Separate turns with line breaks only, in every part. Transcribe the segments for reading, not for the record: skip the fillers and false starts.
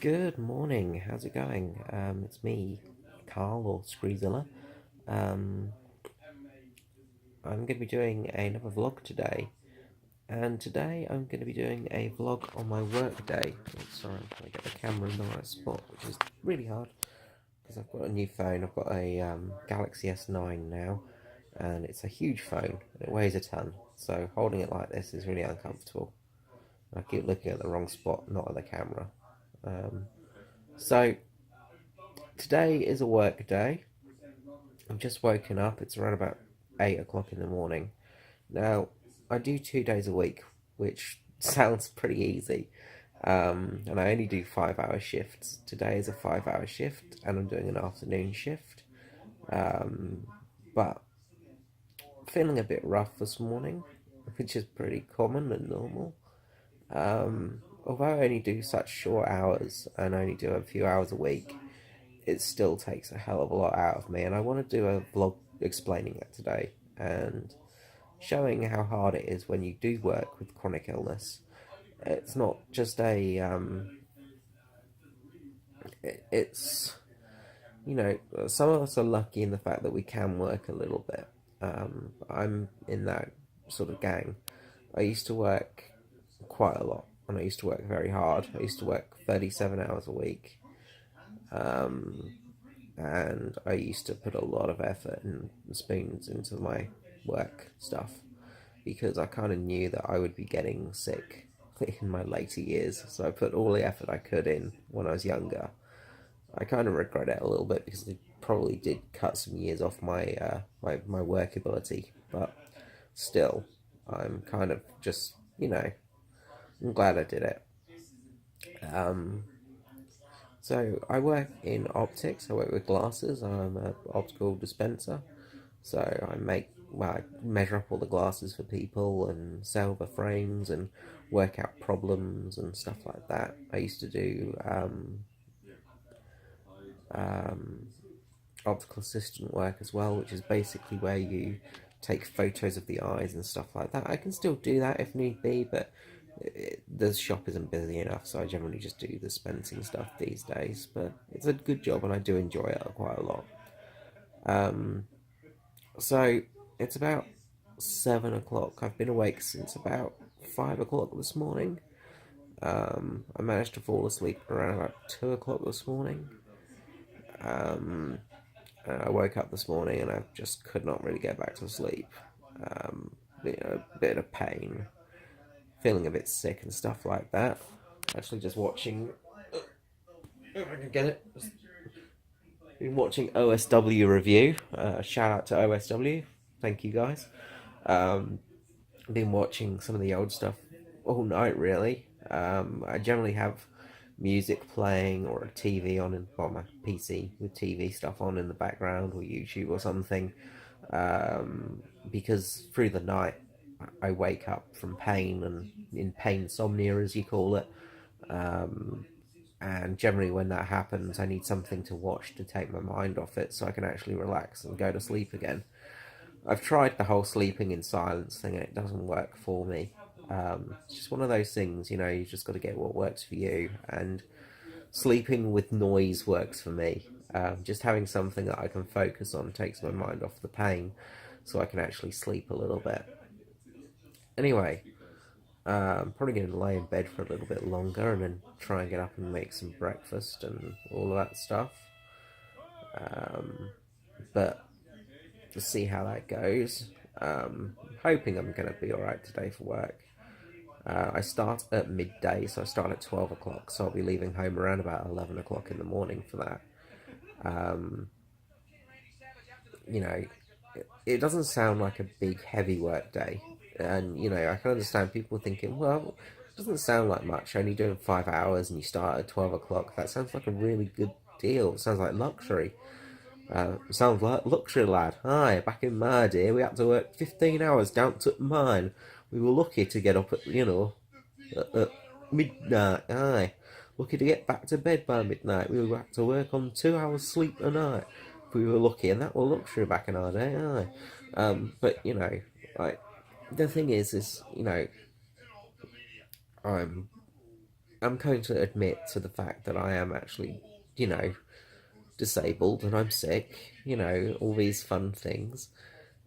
Good morning, how's it going? It's me, Carl or Screezilla. Um, I'm going to be doing another vlog today, and today I'm going to be doing a vlog on my work day. Oh, sorry, I'm trying to get the camera in the right spot, which is really hard because I've got a new phone. I've got a Galaxy S9 now, and it's a huge phone. It weighs a ton, so holding it like this is really uncomfortable. I keep looking at the wrong spot, not at the camera. Um, so today is a work day. I've just woken up. It's around about 8 o'clock in the morning. Now, I do 2 days a week, which sounds pretty easy. And I only do 5 hour shifts. Today is a 5 hour shift, and I'm doing an afternoon shift. Um, but feeling a bit rough this morning, which is pretty common and normal. Although I only do such short hours and only do a few hours a week, it still takes a hell of a lot out of me, and I want to do a vlog explaining that today and showing how hard it is when you do work with chronic illness. It's not just it's, some of us are lucky in the fact that we can work a little bit. I'm in that sort of gang. I used to work quite a lot, and I used to work very hard. I used to work 37 hours a week. Um, and I used to put a lot of effort and spoons into my work stuff because I kind of knew that I would be getting sick in my later years. So I put all the effort I could in when I was younger. I kind of regret it a little bit because it probably did cut some years off my work ability, but still, I'm kind of just I'm glad I did it. Um, So I work in optics. I work with glasses. I'm an optical dispenser. So I measure up all the glasses for people and sell the frames and work out problems and stuff like that. I used to do um, optical assistant work as well, which is basically where you take photos of the eyes and stuff like that. I can still do that if need be, but the shop isn't busy enough, so I generally just do dispensing stuff these days. But it's a good job, and I do enjoy it quite a lot. Um, so it's about 7 o'clock. I've been awake since about 5 o'clock this morning. I managed to fall asleep around about 2 o'clock this morning. Um, I woke up this morning and I just could not really get back to sleep. A bit of pain, feeling a bit sick and stuff like that. Actually, just watching. If I can get it. Been watching OSW review. Shout out to OSW. Thank you guys. Um, been watching some of the old stuff all night, really. I generally have music playing or a TV on my PC with TV stuff on in the background or YouTube or something, because through the night I wake up from pain and in pain insomnia, as you call it. Um, and generally, when that happens, I need something to watch to take my mind off it so I can actually relax and go to sleep again. I've tried the whole sleeping in silence thing and it doesn't work for me. It's just one of those things, you just got to get what works for you. And sleeping with noise works for me. Just having something that I can focus on takes my mind off the pain so I can actually sleep a little bit. Anyway, I'm probably going to lay in bed for a little bit longer and then try and get up and make some breakfast and all of that stuff. But to see how that goes. I'm hoping I'm going to be alright today for work. I start at midday, so I start at 12 o'clock, so I'll be leaving home around about 11 o'clock in the morning for that. Um, you know, it doesn't sound like a big, heavy work day. And, I can understand people thinking, well, it doesn't sound like much, only doing 5 hours and you start at 12 o'clock. That sounds like a really good deal. It sounds like luxury. Sounds like luxury, lad. Aye, back in my day, we had to work 15 hours down to mine. We were lucky to get up at midnight. Aye, lucky to get back to bed by midnight. We would have to work on 2 hours sleep a night if we were lucky, and that was luxury back in our day. Aye, but like the thing is, I'm I'm going to admit to the fact that I am actually, you know, disabled and I'm sick, you know, all these fun things.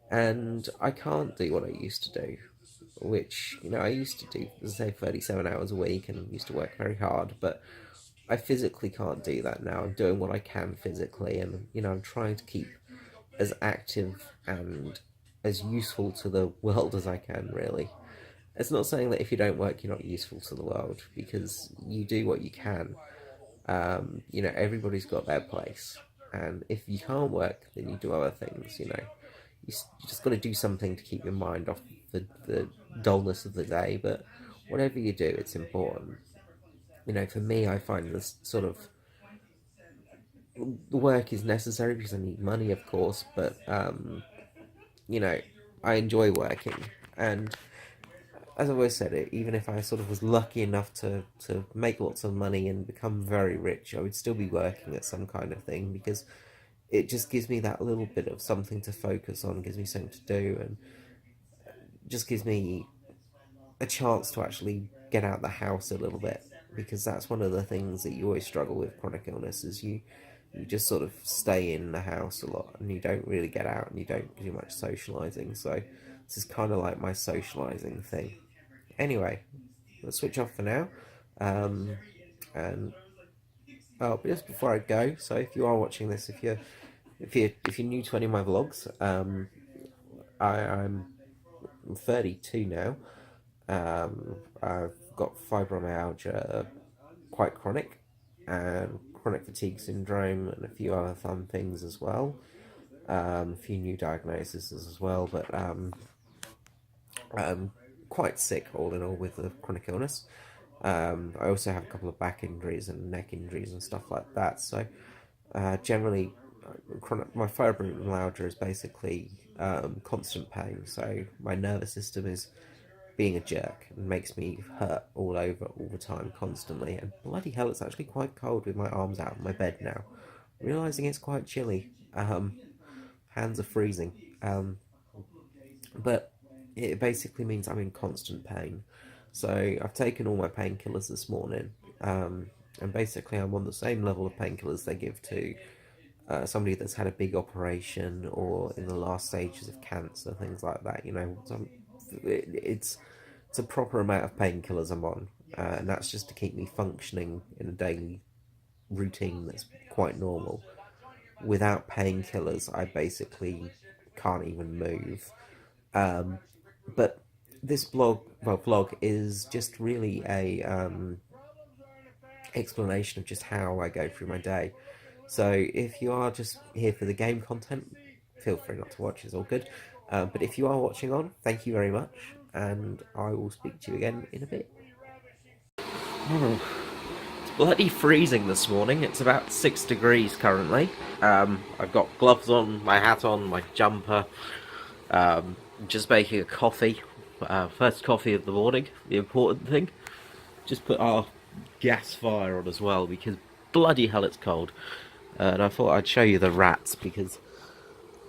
And I can't do what I used to do, which, you know, I used to do, say, 37 hours a week and used to work very hard, but I physically can't do that now. I'm doing what I can physically, and, you know, I'm trying to keep as active and as useful to the world as I can, really. It's not saying that if you don't work, you're not useful to the world, because you do what you can. You know, everybody's got their place. And if you can't work, then you do other things, you know. You just got to do something to keep your mind off the dullness of the day, but whatever you do, it's important. You know, for me, I find this sort of work is necessary because I need money, of course, but, you know, I enjoy working. And as I've always said it, even if I sort of was lucky enough to make lots of money and become very rich, I would still be working at some kind of thing, because it just gives me that little bit of something to focus on, gives me something to do, and just gives me a chance to actually get out the house a little bit, because that's one of the things that you always struggle with chronic illness, is you just sort of stay in the house a lot and you don't really get out and you don't do much socializing. So this is kind of like my socializing thing. Anyway, let's switch off for now. And oh, but just before I go, so if you are watching this, if you're new to any of my vlogs, I'm 32 now. I've got fibromyalgia, quite chronic, and chronic fatigue syndrome, and a few other fun things as well. A few new diagnoses as well, but I'm quite sick all in all with the chronic illness. I also have a couple of back injuries and neck injuries and stuff like that. So generally, my fibromyalgia is basically constant pain. So my nervous system is being a jerk and makes me hurt all over all the time, constantly. And bloody hell, it's actually quite cold with my arms out of my bed now. Realizing it's quite chilly. Hands are freezing. But it basically means I'm in constant pain. So I've taken all my painkillers this morning, and basically I'm on the same level of painkillers they give to somebody that's had a big operation or in the last stages of cancer, things like that. You know, so it's a proper amount of painkillers I'm on, and that's just to keep me functioning in a daily routine that's quite normal. Without painkillers, I basically can't even move. Um, but this vlog is just really a explanation of just how I go through my day. So if you are just here for the game content, feel free not to watch, it's all good. But if you are watching on, thank you very much, and I will speak to you again in a bit. It's bloody freezing this morning. It's about 6 degrees currently. I've got gloves on, my hat on, my jumper. Just making a coffee. First coffee of the morning, the important thing. Just put our gas fire on as well, because bloody hell it's cold. And I thought I'd show you the rats, because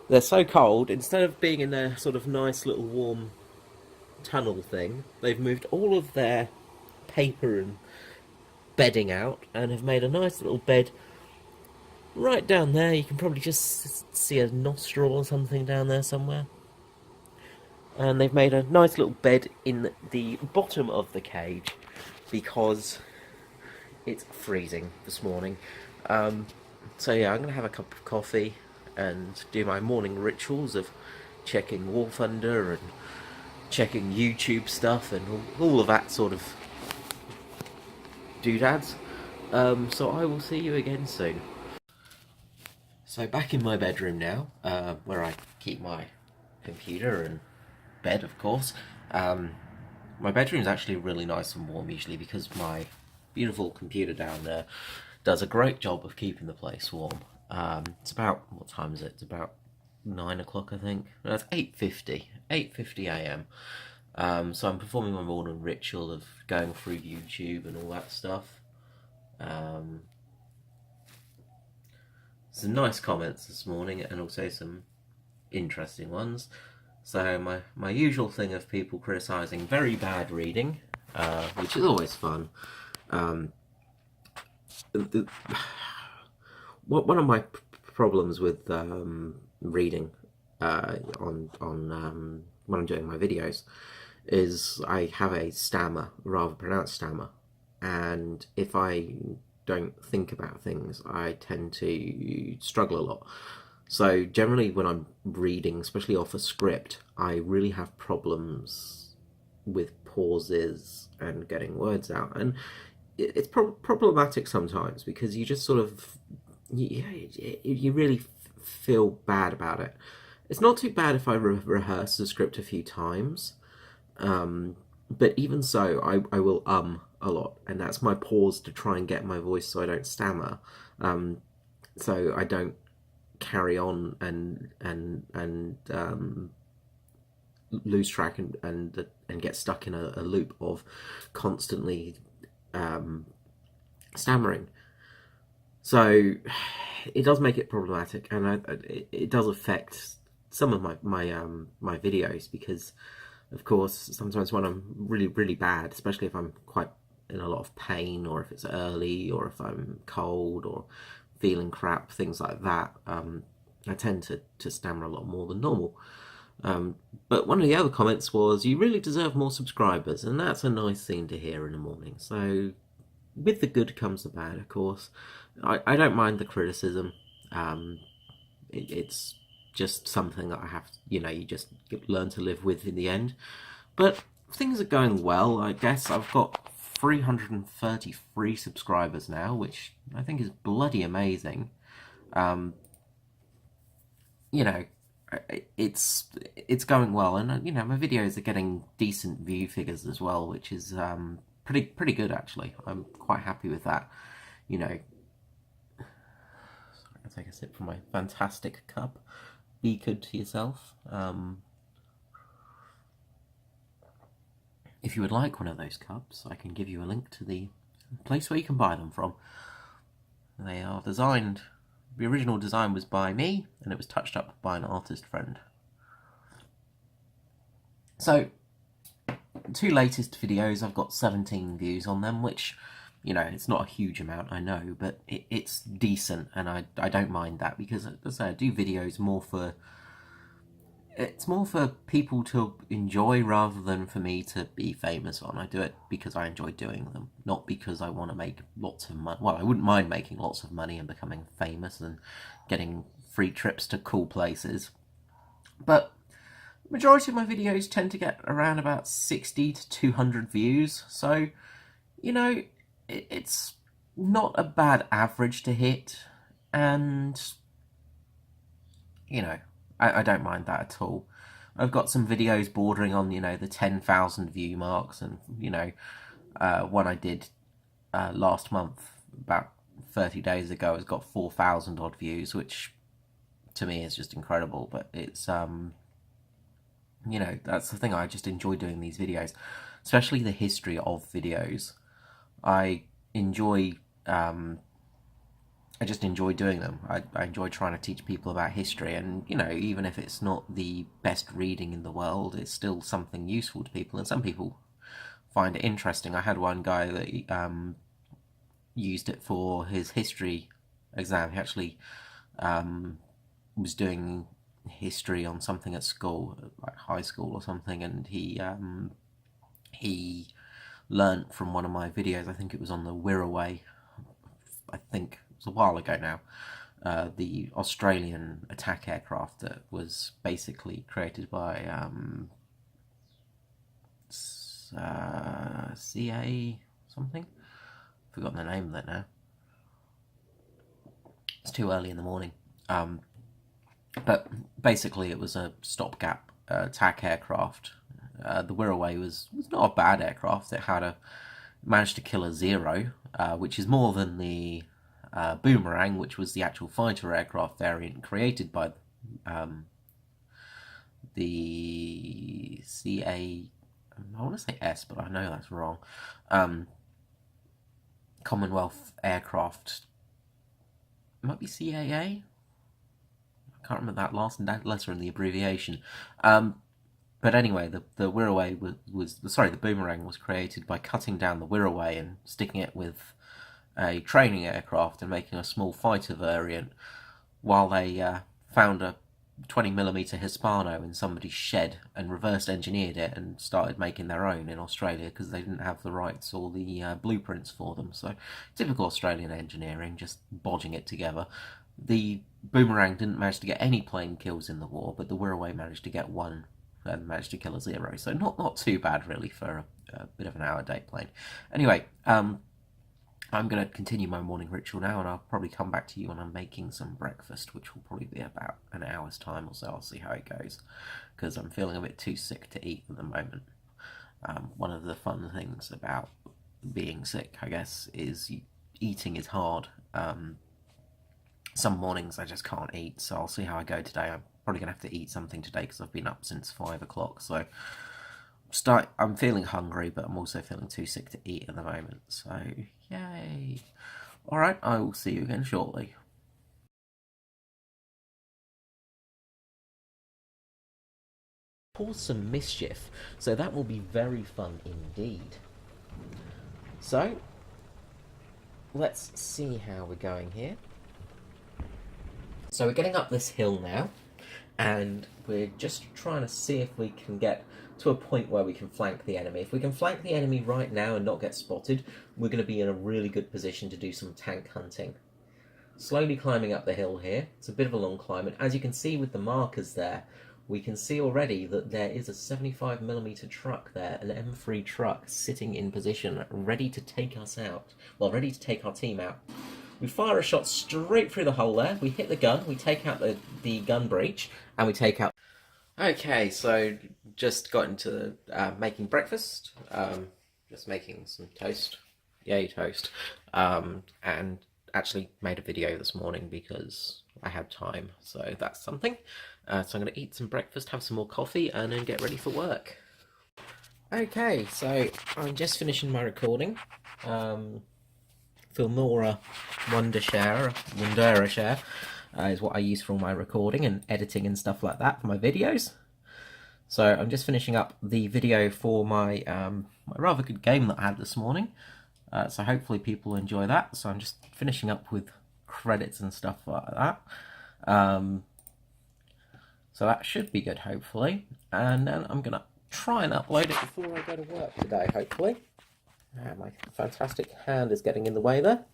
they're so cold. Instead of being in their sort of nice little warm tunnel thing, they've moved all of their paper and bedding out and have made a nice little bed right down there. You can probably just see a nostril or something down there somewhere. And they've made a nice little bed in the bottom of the cage because it's freezing this morning. So yeah, I'm going to have a cup of coffee and do my morning rituals of checking War Thunder and checking YouTube stuff and all of that sort of doodads. So I will see you again soon. So back in my bedroom now, where I keep my computer and bed, of course. My bedroom's actually really nice and warm usually, because my beautiful computer down there does a great job of keeping the place warm. It's about, what time is it? It's about 9 o'clock, I think. No, it's 8:50 a.m. So I'm performing my morning ritual of going through YouTube and all that stuff. Some nice comments this morning, and also some interesting ones. So my usual thing of people criticising very bad reading, which is always fun. Um, one of my problems with reading on when I'm doing my videos is I have a stammer, a rather pronounced stammer, and if I don't think about things, I tend to struggle a lot. So generally, when I'm reading, especially off a script, I really have problems with pauses and getting words out, and it's problematic sometimes because you just sort of you really feel bad about it. It's not too bad if I rehearse the script a few times, but even so, I will a lot, and that's my pause to try and get my voice so I don't stammer, so I don't carry on and lose track and get stuck in a loop of constantly stammering. So it does make it problematic, and it does affect some of my videos because, of course, sometimes when I'm really bad, especially if I'm quite in a lot of pain, or if it's early, or if I'm cold, or feeling crap, things like that, I tend to stammer a lot more than normal. But one of the other comments was, "You really deserve more subscribers," and that's a nice thing to hear in the morning. So with the good comes the bad, of course. I don't mind the criticism. It's just something that I have, you just learn to live with in the end. But things are going well, I guess. I've got 333 subscribers now, which I think is bloody amazing. Um, you know, it's going well, and my videos are getting decent view figures as well, which is pretty good actually. I'm quite happy with that. Sorry, I'll take a sip from my fantastic cup. Be good to yourself. If you would like one of those cups, I can give you a link to the place where you can buy them from. They are designed. The original design was by me, and it was touched up by an artist friend. So, two latest videos, I've got 17 views on them, which, it's not a huge amount, I know, but it's decent, and I don't mind that, because, as I say, I do videos it's more for people to enjoy rather than for me to be famous on. I do it because I enjoy doing them, not because I want to make lots of money. Well, I wouldn't mind making lots of money and becoming famous and getting free trips to cool places, but the majority of my videos tend to get around about 60 to 200 views, so, it's not a bad average to hit, and, I don't mind that at all. I've got some videos bordering on, the 10,000 view marks, and, one I did last month, about 30 days ago, has got 4,000 odd views, which to me is just incredible, but it's, that's the thing, I just enjoy doing these videos, especially the history of videos. I enjoy, I just enjoy doing them. I enjoy trying to teach people about history, and even if it's not the best reading in the world, it's still something useful to people, and some people find it interesting. I had one guy that used it for his history exam. He actually was doing history on something at school, like high school or something, and he learnt from one of my videos. I think it was on the Wirraway. I think it was a while ago now. The Australian attack aircraft that was basically created by CA something. I've forgotten the name of that now. It's too early in the morning. But basically, it was a stopgap attack aircraft. The Wirraway was not a bad aircraft. It had managed to kill a Zero, which is more than the Boomerang, which was the actual fighter aircraft variant created by the CA. I want to say S, but I know that's wrong. Commonwealth Aircraft. It might be CAA. I can't remember that last letter in the abbreviation. But But anyway, the Wirraway the boomerang was created by cutting down the Wirraway and sticking it with a training aircraft and making a small fighter variant, while they found a 20mm Hispano in somebody's shed and reverse engineered it and started making their own in Australia because they didn't have the rights or the blueprints for them. So typical Australian engineering, just bodging it together. The boomerang didn't manage to get any plane kills in the war, but the Wirraway managed to get one and managed to kill a 0. So not too bad really for a bit of an hour-a-day plane. Anyway, I'm going to continue my morning ritual now, and I'll probably come back to you when I'm making some breakfast, which will probably be about an hour's time or so. I'll see how it goes, because I'm feeling a bit too sick to eat at the moment. One of the fun things about being sick, I guess, is eating is hard. Some mornings I just can't eat, so I'll see how I go today. I'm probably going to have to eat something today, because I've been up since 5 o'clock, so I'm feeling hungry, but I'm also feeling too sick to eat at the moment, so yay. Alright, I will see you again shortly. Cause some mischief, so that will be very fun indeed. So, let's see how we're going here. So we're getting up this hill now, and we're just trying to see if we can get to a point where we can flank the enemy. If we can flank the enemy right now and not get spotted, we're going to be in a really good position to do some tank hunting. Slowly climbing up the hill here. It's a bit of a long climb, and as you can see with the markers there, we can see already that there is a 75mm truck there, an M3 truck sitting in position, ready to take us out. Well, ready to take our team out. We fire a shot straight through the hole there, we hit the gun, we take out the gun breech, and we take out... Okay, so just got into making breakfast, just making some toast, yay toast, and actually made a video this morning because I had time, so that's something. So I'm going to eat some breakfast, have some more coffee, and then get ready for work. Okay, so I'm just finishing my recording. Filmora Wondershare is what I use for all my recording and editing and stuff like that for my videos. So I'm just finishing up the video for my my rather good game that I had this morning. So hopefully people enjoy that. So I'm just finishing up with credits and stuff like that. So that should be good, hopefully. And then I'm gonna try and upload it before I go to work today, hopefully. My fantastic hand is getting in the way there.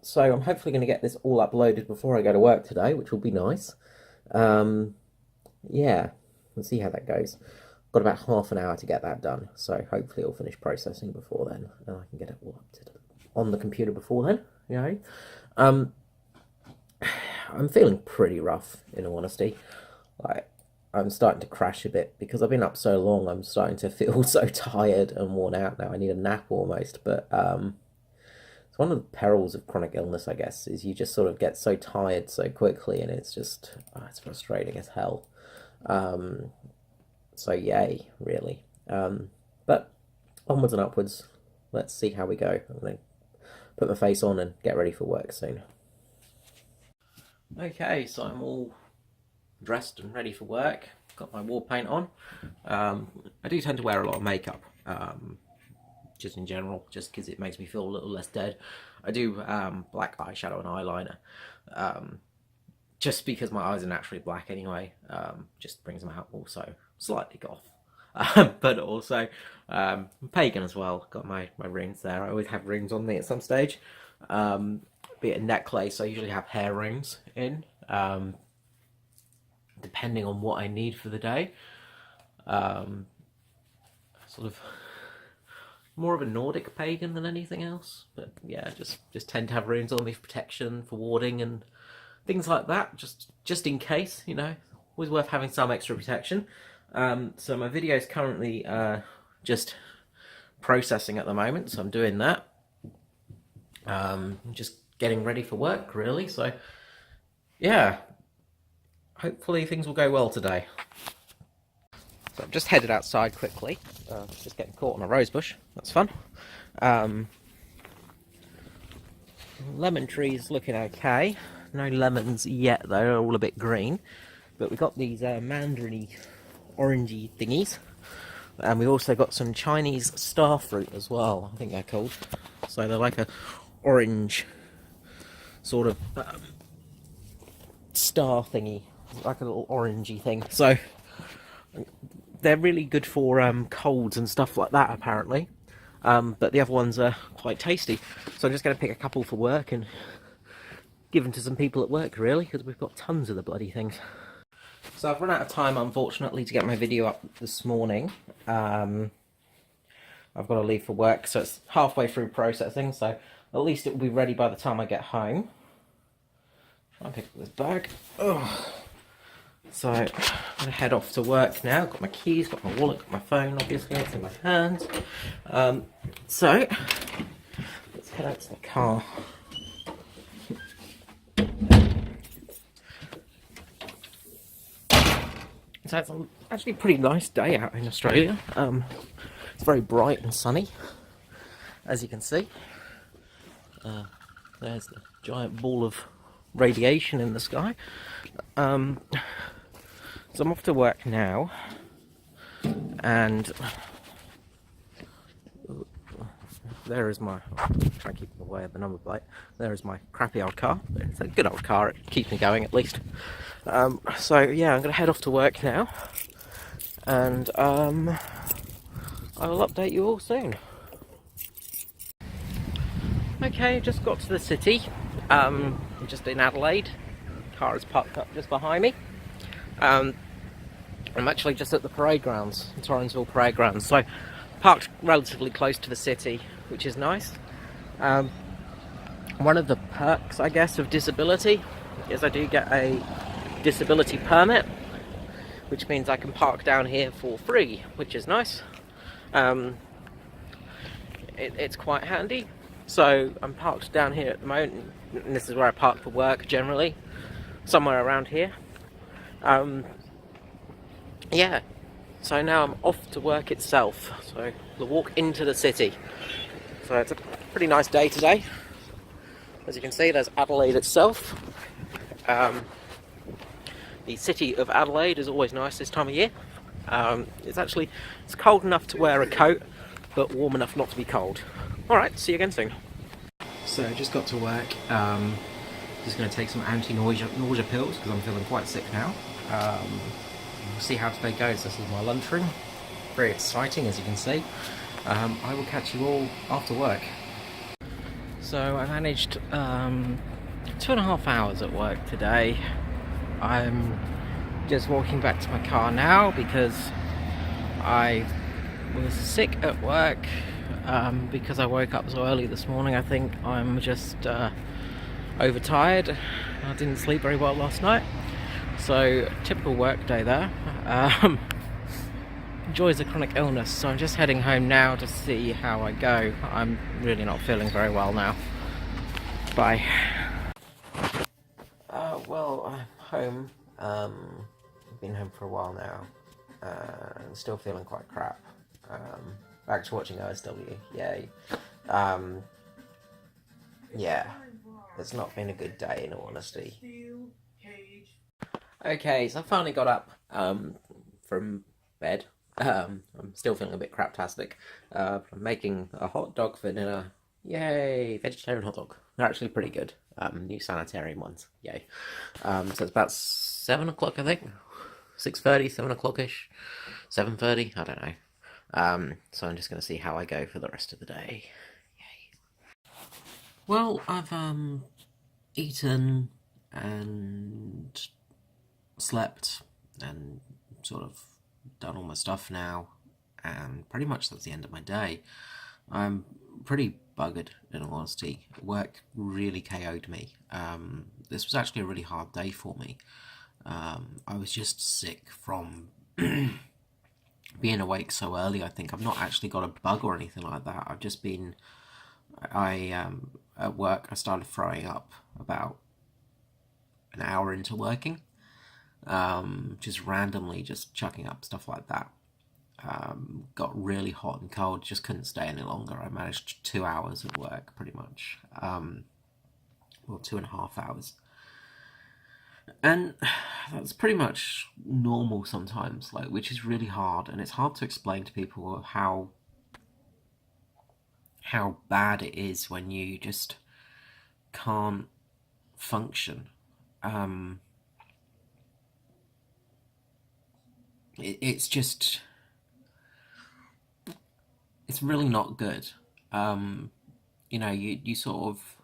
So I'm hopefully going to get this all uploaded before I go to work today, which will be nice. Yeah, we'll see how that goes. Got about half an hour to get that done, so hopefully it'll finish processing before then, and I can get it all up on the computer before then, you know. I'm feeling pretty rough, in all honesty. Like, I'm starting to crash a bit because I've been up so long. I'm starting to feel so tired and worn out now. I need a nap almost. But it's one of the perils of chronic illness, I guess, is you just sort of get so tired so quickly, and it's just it's frustrating as hell. So yay, really. But onwards and upwards. Let's see how we go. I'm going to put my face on and get ready for work soon. Okay, so I'm all dressed and ready for work. Got my war paint on. I do tend to wear a lot of makeup, just in general, just because it makes me feel a little less dead. I do black eyeshadow and eyeliner, just because my eyes are naturally black anyway. Just brings them out also slightly goth. But also pagan as well. Got my rings there. I always have rings on me at some stage. Be it a necklace, I usually have hair rings in. Depending on what I need for the day. Sort of more of a Nordic pagan than anything else, but yeah, just tend to have runes on me for protection, for warding and things like that, just in case, you know. Always worth having some extra protection. So my video is currently just processing at the moment, so I'm doing that. Just getting ready for work, really, so yeah. Hopefully things will go well today. So I've just headed outside quickly. Just getting caught on a rosebush. That's fun. Lemon trees looking okay. No lemons yet though, they're all a bit green. But we've got these mandarin-y orangey thingies. And we've also got some Chinese star fruit as well, I think they're called. So they're like a orange sort of star thingy, like a little orangey thing. So they're really good for colds and stuff like that, apparently. But the other ones are quite tasty. So I'm just going to pick a couple for work and give them to some people at work, really, because we've got tons of the bloody things. So I've run out of time, unfortunately, to get my video up this morning. I've got to leave for work, so it's halfway through processing, so at least it will be ready by the time I get home. Try and pick up this bag. Ugh. So I'm going to head off to work now. Got my keys, got my wallet, got my phone, obviously, it's in my hands. So let's head out to the car. So it's actually a pretty nice day out in Australia. It's very bright and sunny, as you can see. There's the giant ball of radiation in the sky. So I'm off to work now, and there is my, try and keep away of the number plate, there is my crappy old car. It's a good old car, it keeps me going at least. So yeah, I'm going to head off to work now, and I will update you all soon. Okay, just got to the city. I'm just in Adelaide. Car is parked up just behind me. I'm actually just at the parade grounds, Torrensville Parade Grounds, so parked relatively close to the city, which is nice. One of the perks, I guess, of disability is I do get a disability permit, which means I can park down here for free, which is nice. It's quite handy. So I'm parked down here at the moment, and this is where I park for work generally, somewhere around here. Yeah, so now I'm off to work itself, so the walk into the city. So it's a pretty nice day today. As you can see, there's Adelaide itself. The city of Adelaide is always nice this time of year. It's cold enough to wear a coat, but warm enough not to be cold. Alright, see you again soon. So I just got to work. Just going to take some anti-nausea pills because I'm feeling quite sick now. We'll see how today goes. This is my lunchroom. Very exciting, as you can see. I will catch you all after work. So I managed 2.5 hours at work today. I'm just walking back to my car now because I was sick at work because I woke up so early this morning. I think I'm just overtired. I didn't sleep very well last night. So, typical work day there. Joys of chronic illness, so I'm just heading home now to see how I go. I'm really not feeling very well now. Bye. Well, I'm home. I've been home for a while now. I'm still feeling quite crap. Back to watching OSW, yay. Yeah, it's not been a good day in all honesty. Okay, so I finally got up from bed. I'm still feeling a bit craptastic. I'm making a hot dog for dinner. Yay! Vegetarian hot dog. They're actually pretty good. New sanitarium ones. Yay. So it's about 7 o'clock, I think. 6:30, 7 o'clock-ish. 7:30, I don't know. So I'm just going to see how I go for the rest of the day. Yay. Well, I've eaten and slept and sort of done all my stuff now, and pretty much that's the end of my day. I'm pretty buggered, in all honesty. Work really KO'd me. This was actually a really hard day for me. I was just sick from being awake so early. I think I've not actually got a bug or anything like that. I've just been, at work I started throwing up about an hour into working. Just randomly just chucking up stuff like that. Got really hot and cold, just couldn't stay any longer. I managed 2 hours of work pretty much. Well, 2.5 hours. And that's pretty much normal sometimes, like, which is really hard, and it's hard to explain to people how bad it is when you just can't function. Um, it's just, it's really not good. Um, you sort of,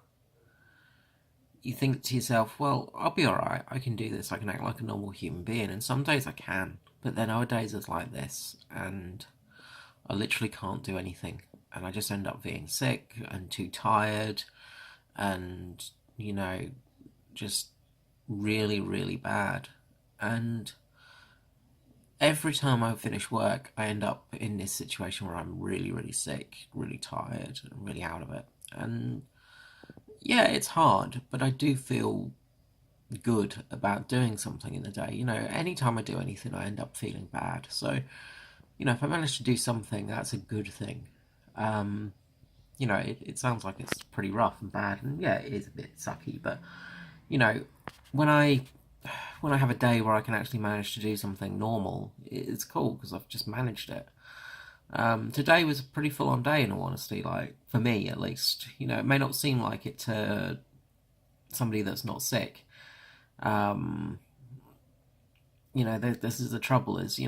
you think to yourself, well, I'll be all right. I can do this. I can act like a normal human being, and some days I can, but then other days it's like this, and I literally can't do anything, and I just end up being sick and too tired, and you know, just really, really bad. And every time I finish work, I end up in this situation where I'm really, really sick, really tired, and really out of it. And yeah, it's hard, but I do feel good about doing something in the day. Anytime I do anything, I end up feeling bad. So, if I manage to do something, that's a good thing. Um, it sounds like it's pretty rough and bad, and yeah, it is a bit sucky. But you know, when I when I have a day where I can actually manage to do something normal, it's cool because I've just managed it. Today was a pretty full-on day, in all honesty. Like for me, at least, it may not seem like it to somebody that's not sick. Um, this is the trouble. Is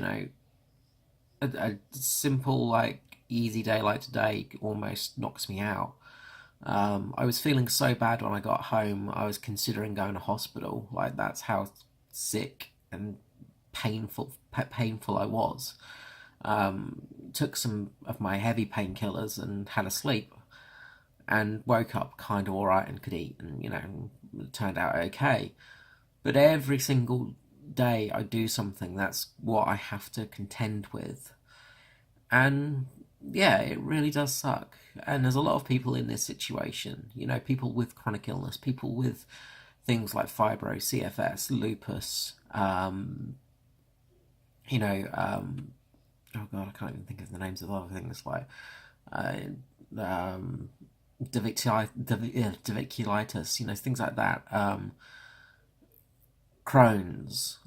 a simple like easy day like today almost knocks me out. I was feeling so bad when I got home. I was considering going to hospital. Like that's how sick and painful I was. Took some of my heavy painkillers and had a sleep, and woke up kind of all right and could eat, and it turned out okay. But every single day I do something, that's what I have to contend with, and yeah, it really does suck. And there's a lot of people in this situation, people with chronic illness, people with things like fibro, CFS, lupus, you know, um, oh god, I can't even think of the names of other things like uh, um, diverticulitis, things like that, Crohn's,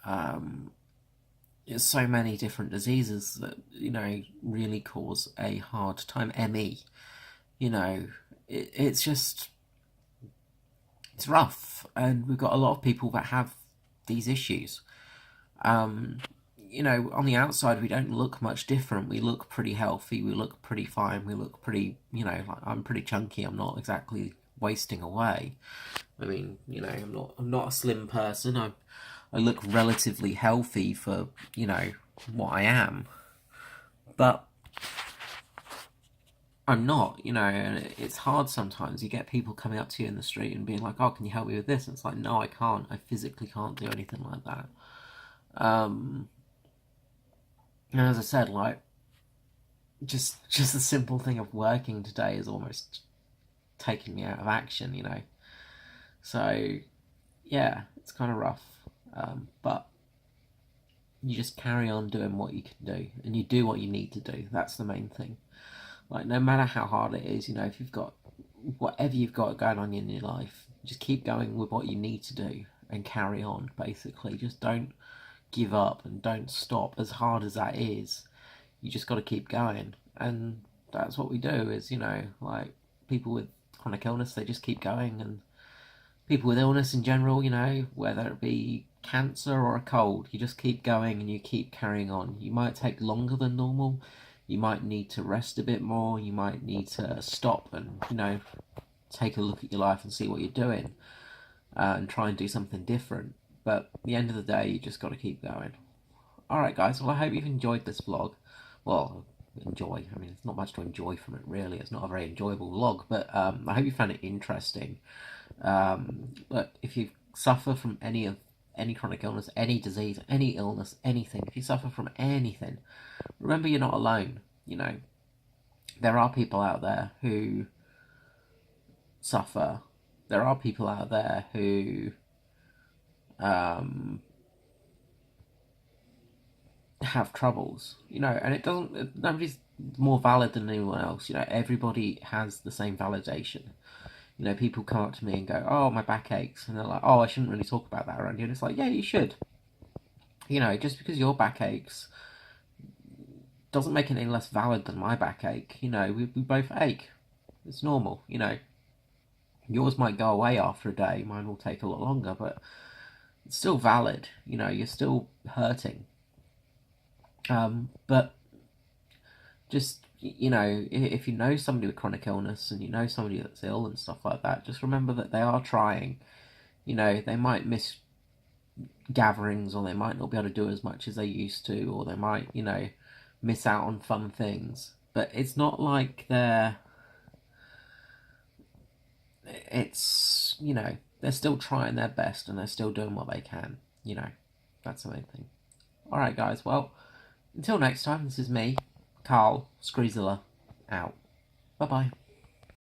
um, there's so many different diseases that really cause a hard time. ME, it's just it's rough, and we've got a lot of people that have these issues. Um, on the outside, we don't look much different. We look pretty healthy. We look pretty fine. We look pretty, like I'm pretty chunky. I'm not exactly wasting away. I mean, I'm not a slim person. I look relatively healthy for, what I am. But I'm not, and it's hard sometimes. You get people coming up to you in the street and being like, oh, can you help me with this? And it's like, no, I can't. I physically can't do anything like that. Um, and as I said, like, just the simple thing of working today is almost taking me out of action. So, yeah, it's kind of rough. But you just carry on doing what you can do, and you do what you need to do. That's the main thing. Like, no matter how hard it is, if you've got whatever you've got going on in your life, just keep going with what you need to do and carry on, basically. Just don't give up and don't stop, as hard as that is. You just got to keep going. And that's what we do is, like people with chronic illness, they just keep going. And people with illness in general, whether it be cancer or a cold, you just keep going and you keep carrying on. You might take longer than normal. You might need to rest a bit more. You might need to stop and, take a look at your life and see what you're doing, and try and do something different. But at the end of the day, you just got to keep going. Alright, guys, well, I hope you've enjoyed this vlog. Well, enjoy. I mean, it's not much to enjoy from it, really. It's not a very enjoyable vlog, but I hope you found it interesting. But if you suffer from any chronic illness, any disease, any illness, anything, if you suffer from anything, remember you're not alone. There are people out there who suffer. There are people out there who um, have troubles, and it nobody's more valid than anyone else. Everybody has the same validation. You know, people come up to me and go, "Oh, my back aches," and they're like, "Oh, I shouldn't really talk about that around you." And it's like, yeah, you should. You know, just because your back aches doesn't make it any less valid than my backache. You know, we both ache. It's normal. You know, yours might go away after a day, mine will take a lot longer, but it's still valid. You know, you're still hurting. But just, you know, if you know somebody with chronic illness and you know somebody that's ill and stuff like that, just remember that they are trying. You know, they might miss gatherings, or they might not be able to do as much as they used to, or they might, you know, miss out on fun things. But it's not like it's, you know, they're still trying their best and they're still doing what they can. You know, that's the main thing. Alright, guys, well, until next time, this is me, Carl Screezilla, out. Bye bye.